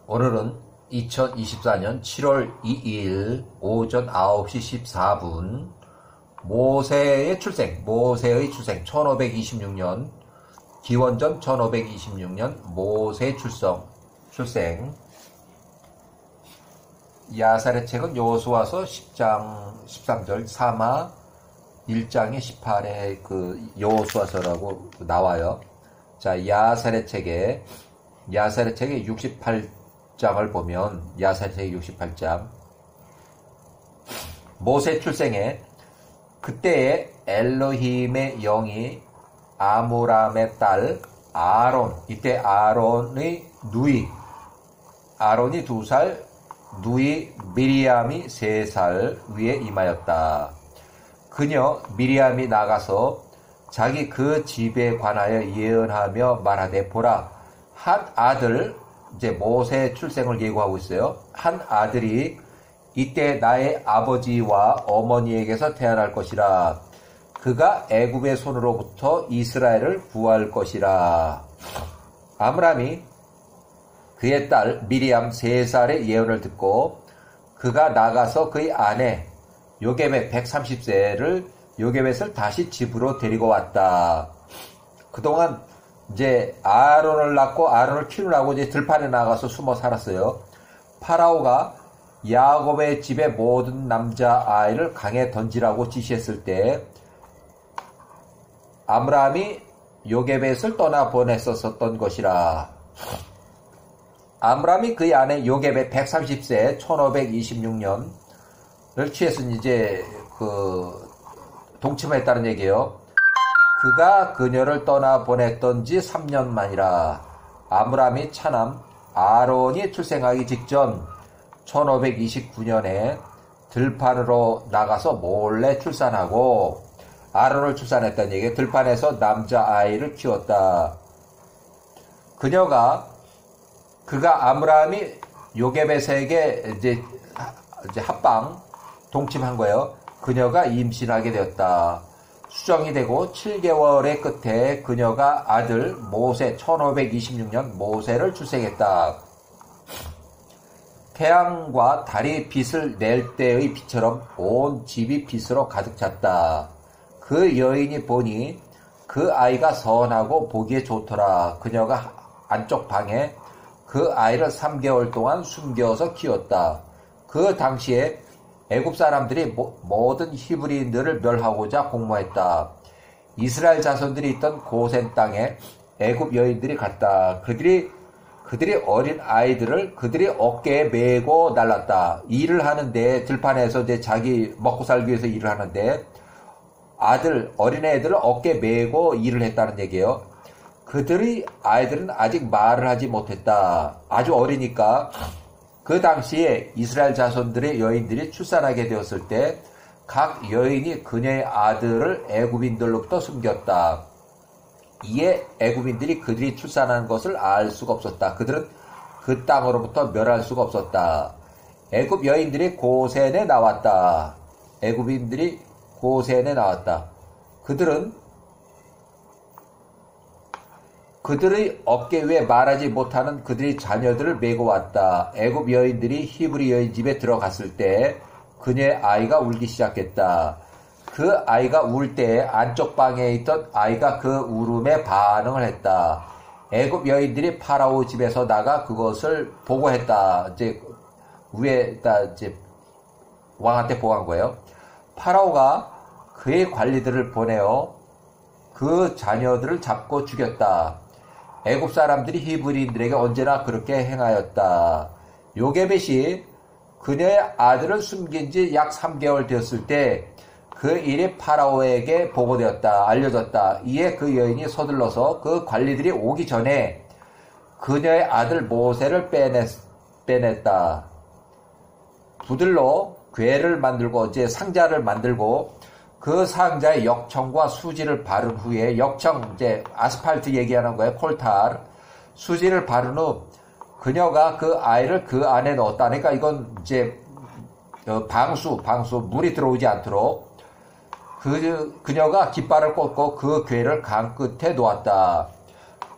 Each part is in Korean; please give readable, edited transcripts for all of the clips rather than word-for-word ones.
오늘은 2024년 7월 2일 오전 9시 14분 모세의 출생 1526년 기원전 1526년 모세의 출생 야살의 책은 여호수아서 10장 13절 3하 1장에 18에 그 여호수아서라고 나와요. 자, 야살의 책에 68장을 보면 야살의 책 68장 모세 출생에 그때에 엘로힘의 영이 아므람의 딸 아론, 이때 아론이 2살, 누이 미리암이 3살 위에 임하였다. 그녀 미리암이 나가서 자기 그 집에 관하여 예언하며 말하되 보라, 한 아들, 이제 모세 출생을 예고하고 있어요. 한 아들이 이때 나의 아버지와 어머니에게서 태어날 것이라. 그가 애굽의 손으로부터 이스라엘을 구할 것이라. 아므람이 그의 딸 미리암 3살의 예언을 듣고 그가 나가서 그의 아내 요게벳 130세를 요게벳을 다시 집으로 데리고 왔다. 그동안 이제 아론을 낳고 아론을 키우라고 이제 들판에 나가서 숨어 살았어요. 파라오가 야곱의 집의 모든 남자 아이를 강에 던지라고 지시했을 때 아므람이 요게벳을 떠나 보냈었던 것이라. 아므람이 그의 아내 요게벳 130세 1526년을 취했으니 이제 동침했다는 얘기예요. 그가 그녀를 떠나 보냈던 지 3년 만이라. 아므람이 차남 아론이 출생하기 직전 1529년에 들판으로 나가서 몰래 출산하고 아론을 출산했다는 얘기예요. 들판에서 남자아이를 키웠다. 그가 아므람이 요게벳에게 이제 합방 동침한 거예요. 그녀가 임신하게 되었다. 수정이 되고 7개월의 끝에 그녀가 아들 모세 1526년 모세를 출생했다. 태양과 달이 빛을 낼 때의 빛처럼 온 집이 빛으로 가득 찼다. 그 여인이 보니 그 아이가 선하고 보기에 좋더라. 그녀가 안쪽 방에 그 아이를 3개월 동안 숨겨서 키웠다. 그 당시에 애굽 사람들이 모든 히브리인들을 멸하고자 공모했다. 이스라엘 자손들이 있던 고센 땅에 애굽 여인들이 갔다. 그들이 어린 아이들을 그들이 어깨에 메고 날랐다. 일을 하는데 들판에서 이제 자기 먹고 살기 위해서 일을 하는데 어린애들을 어깨에 메고 일을 했다는 얘기예요. 아이들은 아직 말을 하지 못했다. 아주 어리니까. 그 당시에 이스라엘 자손들의 여인들이 출산하게 되었을 때 각 여인이 그녀의 아들을 애굽인들로부터 숨겼다. 이에 애굽인들이 그들이 출산한 것을 알 수가 없었다. 그들은 그 땅으로부터 멸할 수가 없었다. 애굽 여인들이 고센에 나왔다. 애굽인들이 고센에 나왔다. 그들의 어깨 위에 말하지 못하는 그들의 자녀들을 메고 왔다. 애굽 여인들이 히브리 여인 집에 들어갔을 때 그녀의 아이가 울기 시작했다. 그 아이가 울 때 안쪽 방에 있던 아이가 그 울음에 반응을 했다. 애굽 여인들이 파라오 집에서 나가 그것을 보고했다. 이제 위에다 이제 왕한테 보고한 거예요. 파라오가 그의 관리들을 보내어 그 자녀들을 잡고 죽였다. 애굽 사람들이 히브리인들에게 언제나 그렇게 행하였다. 요게벳이 그녀의 아들을 숨긴 지 약 3개월 되었을 때 그 일이 파라오에게 보고되었다. 알려졌다. 이에 그 여인이 서둘러서 그 관리들이 오기 전에 그녀의 아들 모세를 빼냈다. 부들로 궤를 만들고 이제 상자를 만들고 그 상자에 역청과 수지를 바른 후에 역청 이제 아스팔트 얘기하는 거예요. 콜탈 수지를 바른 후 그녀가 그 아이를 그 안에 넣었다. 그러니까 이건 이제 방수 물이 들어오지 않도록 그녀가 깃발을 꽂고 그 궤를 강 끝에 놓았다.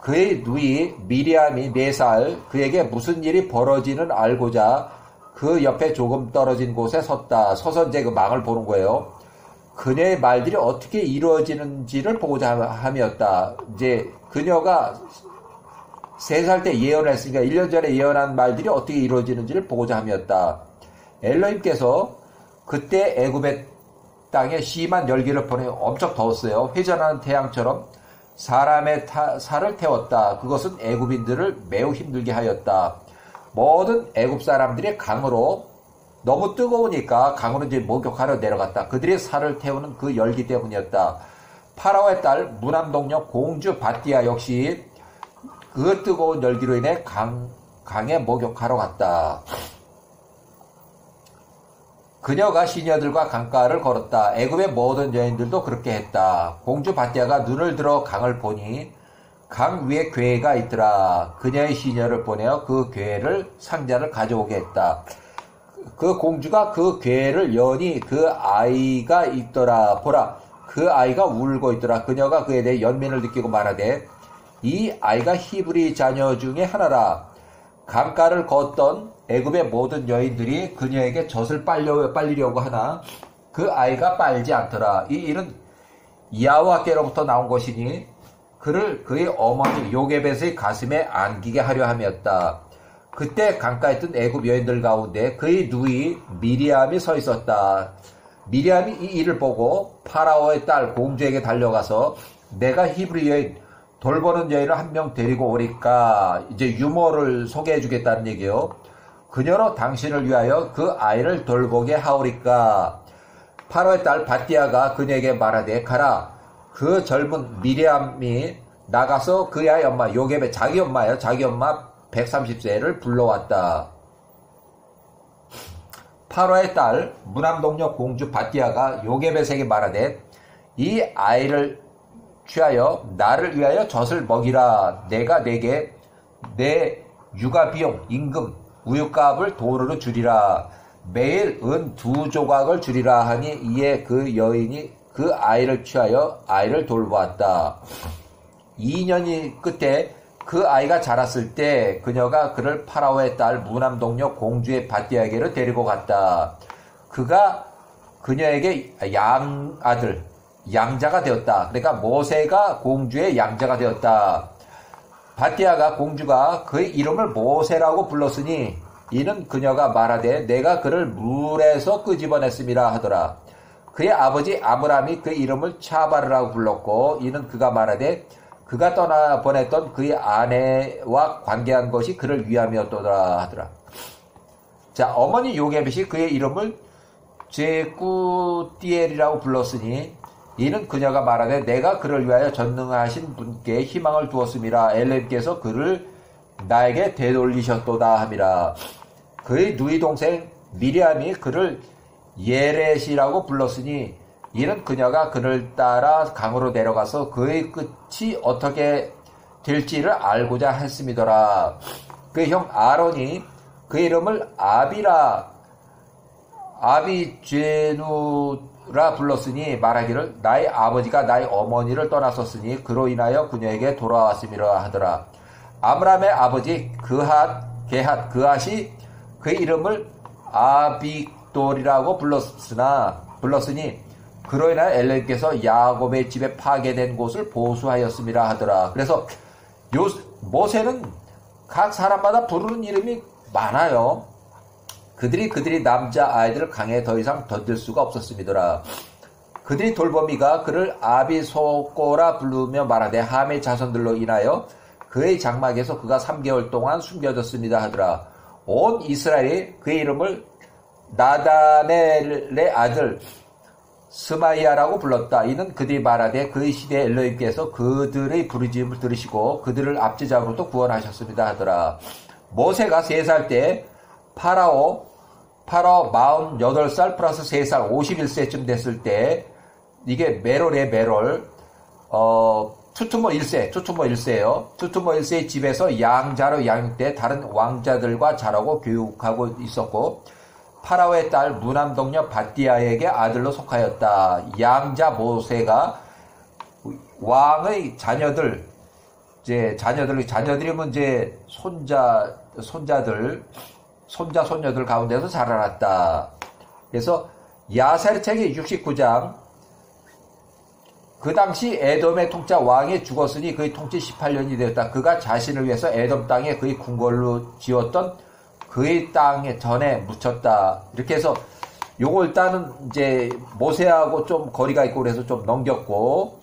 그의 누이 미리암이 4살 그에게 무슨 일이 벌어지는 알고자 그 옆에 조금 떨어진 곳에 서서 이제 그 망을 보는 거예요. 그녀의 말들이 어떻게 이루어지는지를 보고자 함이었다. 이제 그녀가 3살 때 예언을 했으니까 1년 전에 예언한 말들이 어떻게 이루어지는지를 보고자 함이었다. 엘로힘께서 그때 애굽의 땅에 심한 열기를 보내 엄청 더웠어요. 회전하는 태양처럼 사람의 살을 태웠다. 그것은 애굽인들을 매우 힘들게 하였다. 모든 애굽 사람들이 강으로 너무 뜨거우니까 강으로 이제 목욕하러 내려갔다. 그들이 살을 태우는 그 열기 때문이었다. 파라오의 딸 무남동녀 공주 바띠아 역시 그 뜨거운 열기로 인해 강에 목욕하러 갔다. 그녀가 시녀들과 강가를 걸었다. 애굽의 모든 여인들도 그렇게 했다. 공주 바띠아가 눈을 들어 강을 보니 강 위에 괴가 있더라. 그녀의 시녀를 보내어 그 괴를 상자를 가져오게 했다. 그 공주가 그 괴를 여니 그 아이가 있더라. 보라, 그 아이가 울고 있더라. 그녀가 그에 대해 연민을 느끼고 말하되 이 아이가 히브리 자녀 중에 하나라. 강가를 걷던 애굽의 모든 여인들이 그녀에게 젖을 빨리려고 하나 그 아이가 빨지 않더라. 이 일은 여호와께로부터 나온 것이니 그를 그의 어머니 요게벳의 가슴에 안기게 하려 함이었다. 그때 강가에 있던 애굽 여인들 가운데 그의 누이 미리암이 서 있었다. 미리암이 이 일을 보고 파라오의 딸 공주에게 달려가서 내가 히브리 여인 돌보는 여인을 한 명 데리고 오리까. 이제 유머를 소개해 주겠다는 얘기요. 그녀로 당신을 위하여 그 아이를 돌보게 하오리까. 파라오의 딸 바띠아가 그녀에게 말하되 가라. 그 젊은 미리암이 나가서 그 아이 엄마 요게벳 자기 엄마예요. 자기 엄마 130세를 불러왔다. 파라오의 딸 무남동녀 공주 바띠아가 요게벳에게 말하되 이 아이를 취하여 나를 위하여 젖을 먹이라. 내가 내게 내 육아 비용 임금 우유값을 도루로 주리라. 매일 은 2조각을 주리라 하니 이에 그 여인이 그 아이를 취하여 아이를 돌보았다. 2년이 끝에 그 아이가 자랐을 때 그녀가 그를 파라오의 딸 무남동녀 공주의 바띠아에게로 데리고 갔다. 그가 그녀에게 양아들 양자가 되었다. 그러니까 모세가 공주의 양자가 되었다. 바띠아가 공주가 그의 이름을 모세라고 불렀으니 이는 그녀가 말하되 내가 그를 물에서 끄집어냈음이라 하더라. 그의 아버지 아브람이 그 이름을 차바르라고 불렀고 이는 그가 말하되 그가 떠나 보냈던 그의 아내와 관계한 것이 그를 위함이었더라 하더라. 자, 어머니 요게벳이 그의 이름을 제꾸띠엘이라고 불렀으니 이는 그녀가 말하되 내가 그를 위하여 전능하신 분께 희망을 두었음이라. 엘레임께서 그를 나에게 되돌리셨도다 함이라. 그의 누이 동생 미리암이 그를 예렛이라고 불렀으니 이는 그녀가 그를 따라 강으로 내려가서 그의 끝이 어떻게 될지를 알고자 했음이더라. 그의 형 아론이 그 이름을 아비죄누라 불렀으니 말하기를 나의 아버지가 나의 어머니를 떠났었으니 그로 인하여 그녀에게 돌아왔음이라 하더라. 아므람의 아버지 게핫 그핫이 그 이름을 아빅돌이라고 불렀으니 그로 인하여 엘레임께서 야곱의 집에 파괴된 곳을 보수하였음이라 하더라. 그래서 모세는 각 사람마다 부르는 이름이 많아요. 그들이 남자 아이들을 강에 더 이상 던질 수가 없었음이더라. 그들이 돌보미가 그를 아비소꼬라 부르며 말하되 함의 자손들로 인하여 그의 장막에서 그가 3개월 동안 숨겨졌습니다 하더라. 온 이스라엘이 그의 이름을 나다넬의 아들 스마이아라고 불렀다. 이는 그들이 말하되 그의 시대에 엘로힘께서 그들의 부르짖음을 들으시고 그들을 압제자로부터 구원하셨습니다 하더라. 모세가 3살 때 파라오 48살 플러스 3살 51세쯤 됐을 때 이게 메롤의 메롤 투투모 1세예요. 투투모 1세의 집에서 양자로 양육돼 다른 왕자들과 자라고 교육하고 있었고 파라오의 딸 무남동녀 바띠아에게 아들로 속하였다. 양자 모세가 왕의 자녀들 이제 자녀들이면 이제 손자들, 손녀들 가운데서 자라났다. 그래서 야살의 책의 69장, 그 당시 에돔의 통치 왕이 죽었으니 그의 통치 18년이 되었다. 그가 자신을 위해서 에돔 땅에 그의 궁궐로 지었던 그의 땅에 전에 묻혔다. 이렇게 해서 요거 일단은 이제 모세하고 좀 거리가 있고 그래서 좀 넘겼고,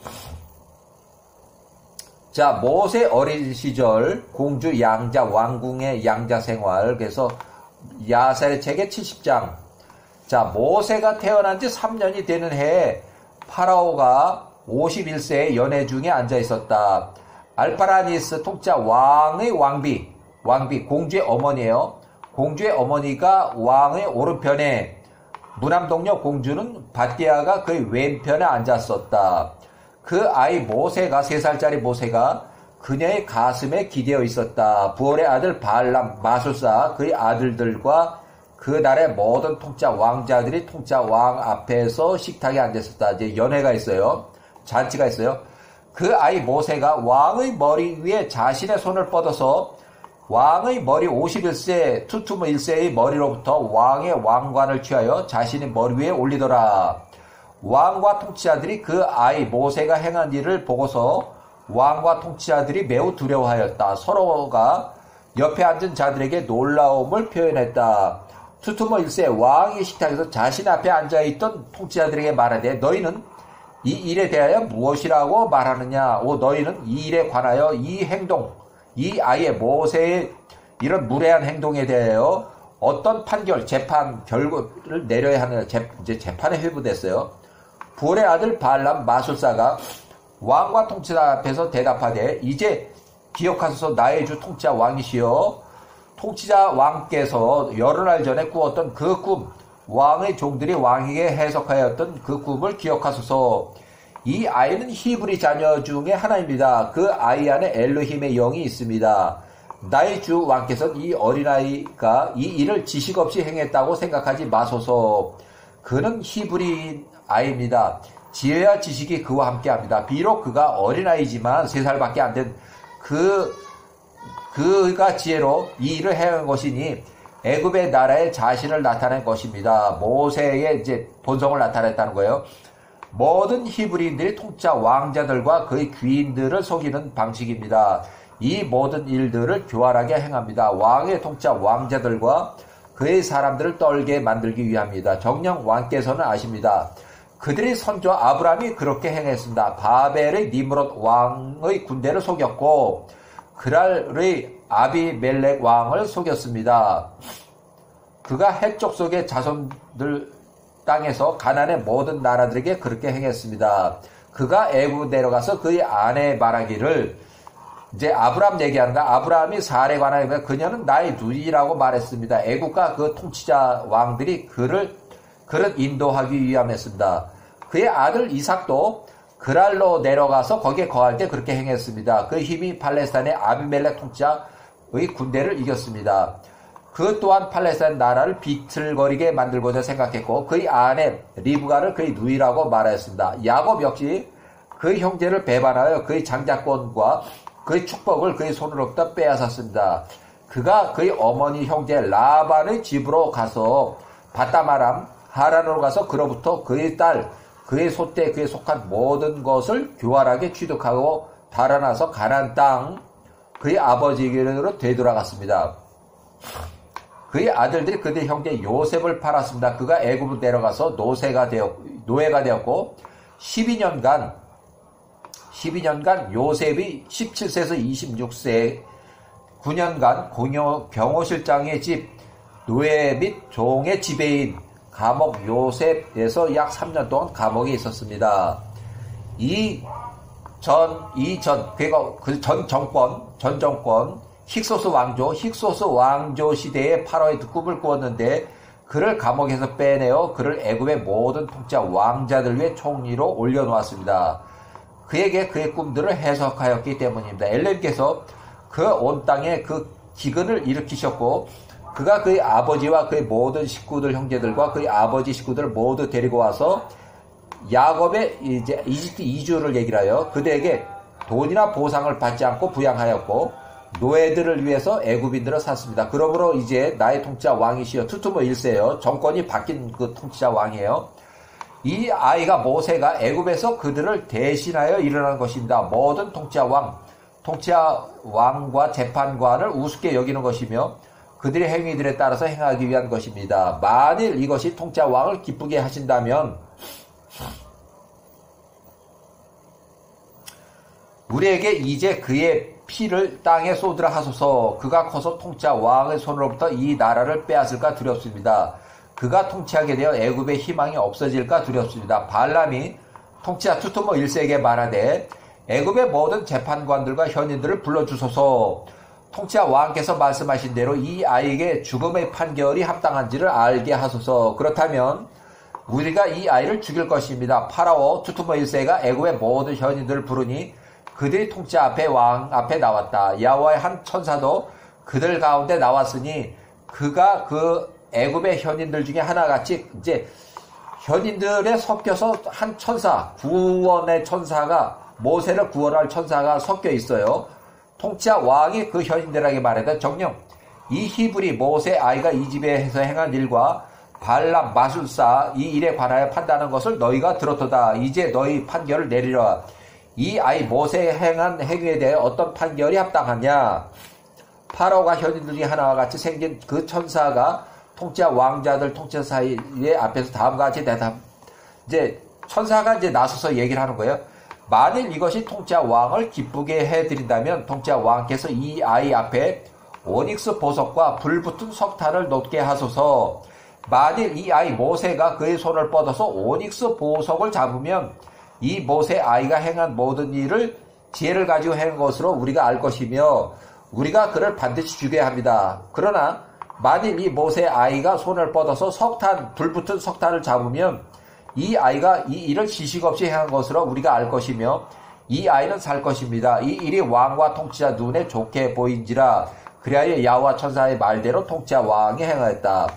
자, 모세 어린 시절 공주 양자 왕궁의 양자 생활. 그래서 야살의 책의 70장. 자, 모세가 태어난 지 3년이 되는 해에 파라오가 51세의 연회 중에 앉아 있었다. 알파라니스 통짜 왕의 왕비, 공주의 어머니예요. 공주의 어머니가 왕의 오른편에, 무남동녀 공주는 바띠아가 그의 왼편에 앉았었다. 그 아이 모세가, 3살짜리 모세가 그녀의 가슴에 기대어 있었다. 부올의 아들 발람, 마술사, 그의 아들들과 그 날의 모든 통짜 왕자들이 통짜 왕 앞에서 식탁에 앉았었다. 이제 연회가 있어요. 잔치가 있어요. 그 아이 모세가 왕의 머리 위에 자신의 손을 뻗어서 왕의 머리 51세, 투투무 1세의 머리로부터 왕의 왕관을 취하여 자신의 머리 위에 올리더라. 왕과 통치자들이 그 아이 모세가 행한 일을 보고서 왕과 통치자들이 매우 두려워하였다. 서로가 옆에 앉은 자들에게 놀라움을 표현했다. 투투무 1세 왕의 식탁에서 자신 앞에 앉아있던 통치자들에게 말하되 너희는 이 일에 대하여 무엇이라고 말하느냐? 너희는 이 일에 관하여 이 행동, 이 아이의 모세의 이런 무례한 행동에 대하여 어떤 판결, 재판, 결과를 내려야 하느냐? 이제 재판에 회부됐어요. 부올의 아들 발람 마술사가 왕과 통치자 앞에서 대답하되 이제 기억하소서 나의 주 통치자 왕이시여 통치자 왕께서 여러 날 전에 꾸었던 그 꿈, 왕의 종들이 왕에게 해석하였던 그 꿈을 기억하소서. 이 아이는 히브리 자녀 중에 하나입니다. 그 아이 안에 엘로힘의 영이 있습니다. 나의 주 왕께서는 이 어린아이가 이 일을 지식 없이 행했다고 생각하지 마소서. 그는 히브리 아이입니다. 지혜와 지식이 그와 함께합니다. 비록 그가 어린아이지만 3살밖에 안 된 그가 지혜로 이 일을 행한 것이니 애굽의 나라에 자신을 나타낸 것입니다. 모세의 이제 본성을 나타냈다는 거예요. 모든 히브리인들이 통짜 왕자들과 그의 귀인들을 속이는 방식입니다. 이 모든 일들을 교활하게 행합니다. 왕의 통짜 왕자들과 그의 사람들을 떨게 만들기 위함입니다. 정녕 왕께서는 아십니다. 그들의 선조 아브라함이 그렇게 행했습니다. 바벨의 니므롯 왕의 군대를 속였고 그랄의 아비멜렉 왕을 속였습니다. 그가 해쪽 속의 자손들 땅에서 가나안의 모든 나라들에게 그렇게 행했습니다. 그가 애굽 내려가서 그의 아내 말하기를 이제 아브라함 얘기하는가? 아브라함이 사례 관하여 그녀는 나의 누이라고 말했습니다. 애굽과 그 통치자 왕들이 그를 인도하기 위함했습니다. 그의 아들 이삭도 그랄로 내려가서 거기에 거할 때 그렇게 행했습니다. 그 힘이 팔레스타인의 아비멜렉 통치자의 군대를 이겼습니다. 그 또한 팔레스타인 나라를 비틀거리게 만들고자 생각했고 그의 아내 리브가를 그의 누이라고 말하였습니다. 야곱 역시 그의 형제를 배반하여 그의 장자권과 그의 축복을 그의 손으로부터 빼앗았습니다. 그가 그의 어머니 형제 라반의 집으로 가서 바다마람 하란으로 가서 그로부터 그의 딸 그의 소떼 그에 속한 모든 것을 교활하게 취득하고 달아나서 가나안 땅 그의 아버지에게로 되돌아갔습니다. 그의 아들들이 그들의 형제 요셉을 팔았습니다. 그가 애굽으로 내려가서 노예가 되었고 12년간 요셉이 17세에서 26세 9년간 경호실장의 집 노예 및 종의 지배인 감옥 요셉에서 약 3년 동안 감옥에 있었습니다. 전 정권 힉소스 왕조 시대에 파라오의 꿈을 꾸었는데 그를 감옥에서 빼내어 그를 애굽의 모든 통치자 왕자들 위해 총리로 올려놓았습니다. 그에게 그의 꿈들을 해석하였기 때문입니다. 엘렘께서 그 온 땅에 그 기근을 일으키셨고 그가 그의 아버지와 그의 모든 식구들 형제들과 그의 아버지 식구들을 모두 데리고 와서 야곱의 이제 이집트 이주를 얘기를 하여 그들에게 돈이나 보상을 받지 않고 부양하였고 노예들을 위해서 애굽인들을 샀습니다. 그러므로 이제 나의 통치자 왕이시여 투투모 1세요. 정권이 바뀐 그 통치자 왕이에요. 이 아이가 모세가 애굽에서 그들을 대신하여 일어난 것입니다. 모든 통치자 왕과 재판관을 우습게 여기는 것이며 그들의 행위들에 따라서 행하기 위한 것입니다. 만일 이것이 통치자 왕을 기쁘게 하신다면 우리에게 이제 그의 피를 땅에 쏟으라 하소서. 그가 커서 통치자 왕의 손으로부터 이 나라를 빼앗을까 두렵습니다. 그가 통치하게 되어 애굽의 희망이 없어질까 두렵습니다. 발람이 통치자 투투모 1세에게 말하되 애굽의 모든 재판관들과 현인들을 불러주소서. 통치자 왕께서 말씀하신 대로 이 아이에게 죽음의 판결이 합당한지를 알게 하소서. 그렇다면 우리가 이 아이를 죽일 것입니다. 파라오 투투모 1세가 애굽의 모든 현인들을 부르니 그들이 통치자 왕 앞에 나왔다. 야호와의 한 천사도 그들 가운데 나왔으니 그가 그 애굽의 현인들 중에 하나같이 이제 현인들에 섞여서 한 천사, 구원의 천사가 모세를 구원할 천사가 섞여 있어요. 통치자 왕이 그 현인들에게 말하되 정녕 이 히브리 모세 아이가 이 집에서 행한 일과 발람 마술사 이 일에 관하여 판단하는 것을 너희가 들었도다. 이제 너희 판결을 내리라. 이 아이 모세의 행한 행위에 대해 어떤 판결이 합당하냐? 파라오가 현인들 중에 하나와 같이 생긴 그 천사가 통치자 왕자들 통치자 사이에 앞에서 다음과 같이 이제 천사가 이제 나서서 얘기를 하는 거예요. 만일 이것이 통치자 왕을 기쁘게 해드린다면 통치자 왕께서 이 아이 앞에 오닉스 보석과 불붙은 석탄을 놓게 하소서. 만일 이 아이 모세가 그의 손을 뻗어서 오닉스 보석을 잡으면 이 모세 아이가 행한 모든 일을 지혜를 가지고 행한 것으로 우리가 알 것이며 우리가 그를 반드시 죽여야 합니다. 그러나 만일 이 모세 아이가 손을 뻗어서 불붙은 석탄을 잡으면 이 아이가 이 일을 지식 없이 행한 것으로 우리가 알 것이며 이 아이는 살 것입니다. 이 일이 왕과 통치자 눈에 좋게 보인지라. 그리하여 야호와 천사의 말대로 통치자 왕이 행하였다.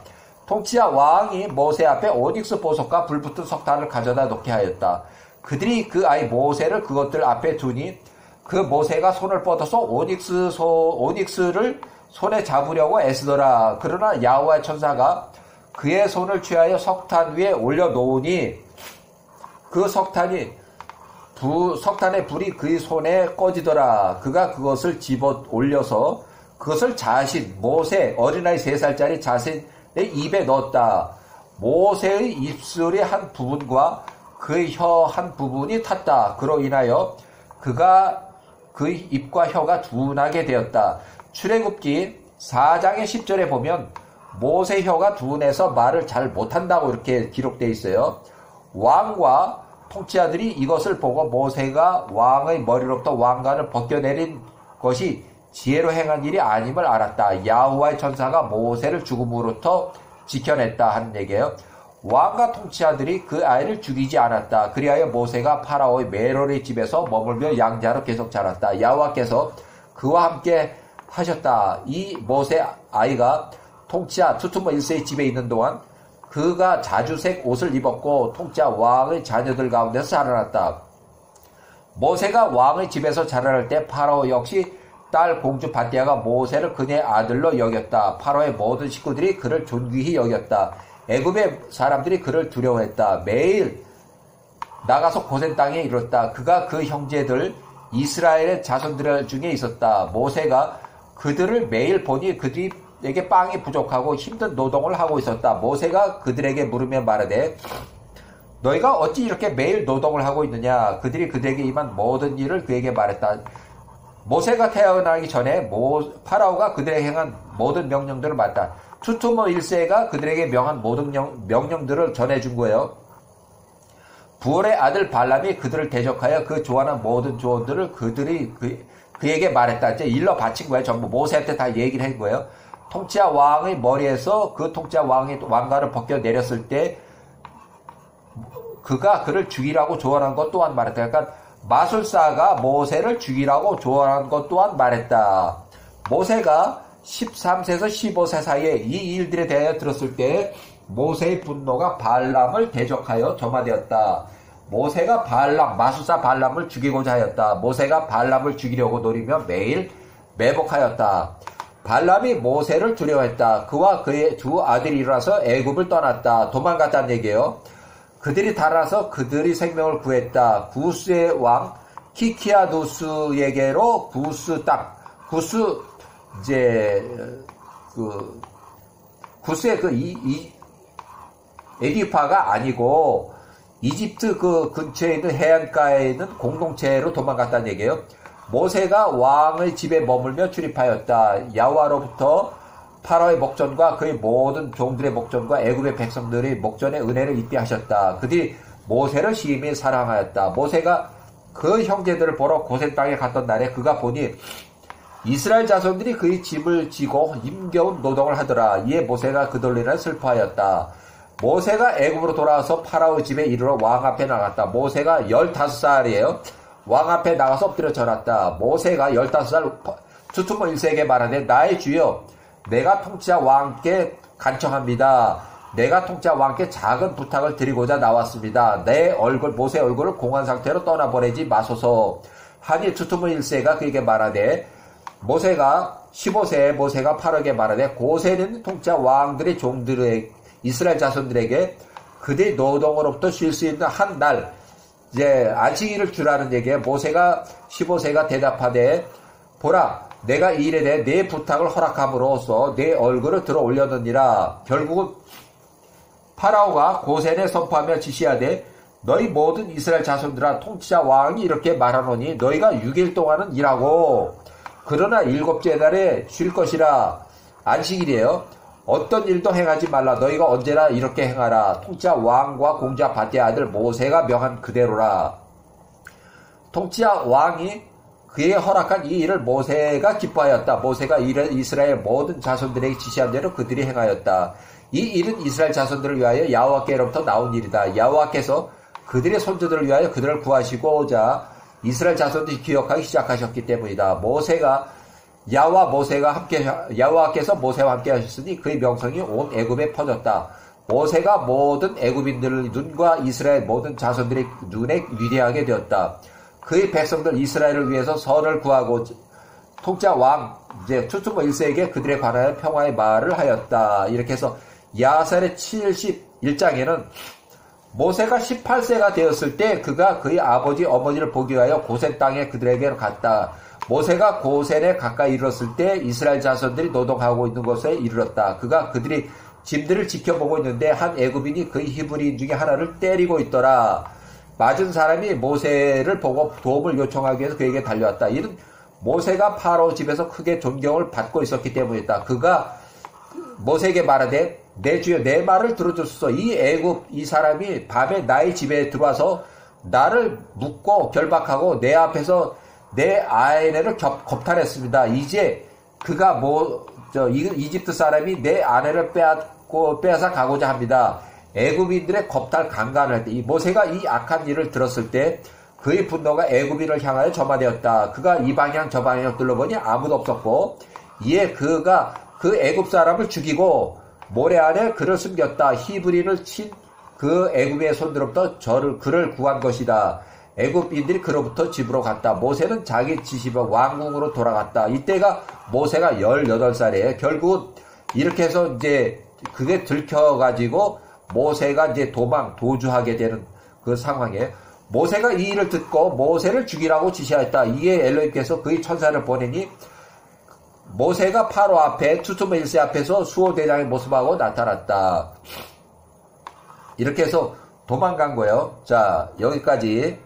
통치자 왕이 모세 앞에 오닉스 보석과 불붙은 석탄을 가져다 놓게 하였다. 그들이 그 아이 모세를 그것들 앞에 두니 그 모세가 손을 뻗어서 오닉스를 손에 잡으려고 애쓰더라. 그러나 야호와의 천사가 그의 손을 취하여 석탄 위에 올려놓으니 그 석탄의 불이 그의 손에 꺼지더라. 그가 그것을 집어 올려서 그것을 모세 어린아이 3살짜리 자신의 입에 넣었다. 모세의 입술의 한 부분과 그의 혀 한 부분이 탔다. 그로 인하여 그가 그의 입과 혀가 둔하게 되었다. 출애굽기 4장의 10절에 보면 모세 혀가 둔해서 말을 잘 못한다고 이렇게 기록되어 있어요. 왕과 통치자들이 이것을 보고 모세가 왕의 머리로부터 왕관을 벗겨내린 것이 지혜로 행한 일이 아님을 알았다. 야호와의 천사가 모세를 죽음으로부터 지켜냈다 하는 얘기예요. 왕과 통치자들이 그 아이를 죽이지 않았다. 그리하여 모세가 파라오의 메로리 집에서 머물며 양자로 계속 자랐다. 야호와께서 그와 함께 하셨다. 이 모세 아이가 통치자 투투모 1세의 집에 있는 동안 그가 자주색 옷을 입었고 통치자 왕의 자녀들 가운데서 자라났다. 모세가 왕의 집에서 자라날 때 파라오 역시 딸 공주 바띠아가 모세를 그녀의 아들로 여겼다. 파라오의 모든 식구들이 그를 존귀히 여겼다. 애굽의 사람들이 그를 두려워했다. 매일 나가서 고센 땅에 이뤘다. 그가 그 형제들 이스라엘의 자손들 중에 있었다. 모세가 그들을 매일 보니 그들에게 빵이 부족하고 힘든 노동을 하고 있었다. 모세가 그들에게 물으며 말하되 너희가 어찌 이렇게 매일 노동을 하고 있느냐? 그들이 그들에게 임한 모든 일을 그에게 말했다. 모세가 태어나기 전에 파라오가 그들에게 행한 모든 명령들을 맡다. 투투모 1세가 그들에게 명한 모든 명령들을 전해준 거예요. 부올의 아들 발람이 그들을 대적하여 그 조언한 모든 조언들을 그들이 그에게 말했다. 이제 일러 바친 거예요. 전부 모세한테 다 얘기를 한 거예요. 통치자 왕의 머리에서 그 통치자 왕의 왕관을 벗겨 내렸을 때 그가 그를 죽이라고 조언한 것 또한 말했다. 그러니까 마술사가 모세를 죽이라고 조언한 것 또한 말했다. 모세가 13세에서 15세 사이에 이 일들에 대하여 들었을 때 모세의 분노가 발람을 대적하여 점화되었다. 모세가 마술사 발람을 죽이고자 하였다. 모세가 발람을 죽이려고 노리며 매일 매복하였다. 발람이 모세를 두려워했다. 그와 그의 두 아들이 일어나서 애굽을 떠났다. 도망갔다는 얘기예요. 그들이 달아서 그들이 생명을 구했다. 구스의 왕 키키아누스에게로 구스 땅, 구스의 에디파가 아니고 이집트 그 근처에 있는 해안가에 있는 공동체로 도망갔다는 얘기예요. 모세가 왕의 집에 머물며 출입하였다. 야훼로부터 파라오의 목전과 그의 모든 종들의 목전과 애굽의 백성들의 목전에 은혜를 입게 하셨다. 그들이 모세를 심히 사랑하였다. 모세가 그 형제들을 보러 고센 땅에 갔던 날에 그가 보니 이스라엘 자손들이 그의 집을 지고 힘겨운 노동을 하더라. 이에 모세가 그들로 인해 슬퍼하였다. 모세가 애굽으로 돌아와서 파라오 집에 이르러 왕 앞에 나갔다. 모세가 15살이에요. 왕 앞에 나가서 엎드려 절했다. 모세가 15살 투투모 1세에게 말하되 나의 주여 내가 통치자 왕께 간청합니다. 내가 통치자 왕께 작은 부탁을 드리고자 나왔습니다. 내 얼굴 모세 얼굴을 공한 상태로 떠나보내지 마소서 하니 투투모 1세가 그에게 말하되 모세가 15세에 모세가 파라오에게 말하되 고센은 통치자 왕들의 종들의 이스라엘 자손들에게 그들의 노동으로부터 쉴 수 있는 한 날 이제 안식일을 주라는 얘기에 모세가 15세가 대답하되 보라 내가 이 일에 대해 내 부탁을 허락함으로써 내 얼굴을 들어 올렸느니라. 결국은 파라오가 고센에 선포하며 지시하되 너희 모든 이스라엘 자손들아 통치자 왕이 이렇게 말하노니 너희가 6일 동안은 일하고 그러나 7째 날에 쉴 것이라. 안식일이에요. 어떤 일도 행하지 말라. 너희가 언제나 이렇게 행하라. 통치자 왕과 공자 밧의 아들 모세가 명한 그대로라. 통치자 왕이 그에게 허락한 이 일을 모세가 기뻐하였다. 모세가 이스라엘 모든 자손들에게 지시한 대로 그들이 행하였다. 이 일은 이스라엘 자손들을 위하여 야호와께로부터 나온 일이다. 야호와께서 그들의 손주들을 위하여 그들을 구하시고자 이스라엘 자손들이 기억하기 시작하셨기 때문이다. 야호와께서 모세와 함께 하셨으니 그의 명성이 온 애굽에 퍼졌다. 모세가 모든 애굽인들의 눈과 이스라엘 모든 자손들의 눈에 위대하게 되었다. 그의 백성들 이스라엘을 위해서 선을 구하고 통치자 왕 투투모 1세에게 그들에 관하여 평화의 말을 하였다. 이렇게 해서 야살의 71장에는 모세가 18세가 되었을 때 그가 그의 아버지 어머니를 보기 위하여 고센 땅에 그들에게로 갔다. 모세가 고센에 가까이 이르렀을 때 이스라엘 자손들이 노동하고 있는 곳에 이르렀다. 그가 그들이 짐들을 지켜보고 있는데 한 애굽인이 그의 히브리인 중에 하나를 때리고 있더라. 맞은 사람이 모세를 보고 도움을 요청하기 위해서 그에게 달려왔다. 이는 모세가 파라오 집에서 크게 존경을 받고 있었기 때문이다. 그가 모세에게 말하되 내 주여 내 말을 들어주소서. 이 애굽 이 사람이 밤에 나의 집에 들어와서 나를 묻고 결박하고 내 앞에서 내 아내를 겁탈했습니다. 이제 그가 이집트 사람이 내 아내를 빼앗아 가고자 합니다. 애굽인들의 겁탈 강간을 할 때 이 모세가 이 악한 일을 들었을 때 그의 분노가 애굽인을 향하여 점화되었다. 그가 이 방향 저 방향 둘러보니 아무도 없었고 이에 그가 그 애굽 사람을 죽이고 모래 안에 그를 숨겼다. 히브리를 친 그 애굽의 손들로부터 그를 구한 것이다. 애굽인들이 그로부터 집으로 갔다. 모세는 자기 지시방 왕궁으로 돌아갔다. 이때가 모세가 18살이에요. 결국은 이렇게 해서 이제 그게 들켜가지고 모세가 이제 도주하게 되는 그 상황에 모세가 이 일을 듣고 모세를 죽이라고 지시하였다. 이에 엘로힘께서 그의 천사를 보내니 모세가 파로 앞에 투투모 1세 앞에서 수호대장의 모습하고 나타났다. 이렇게 해서 도망간 거예요. 자, 여기까지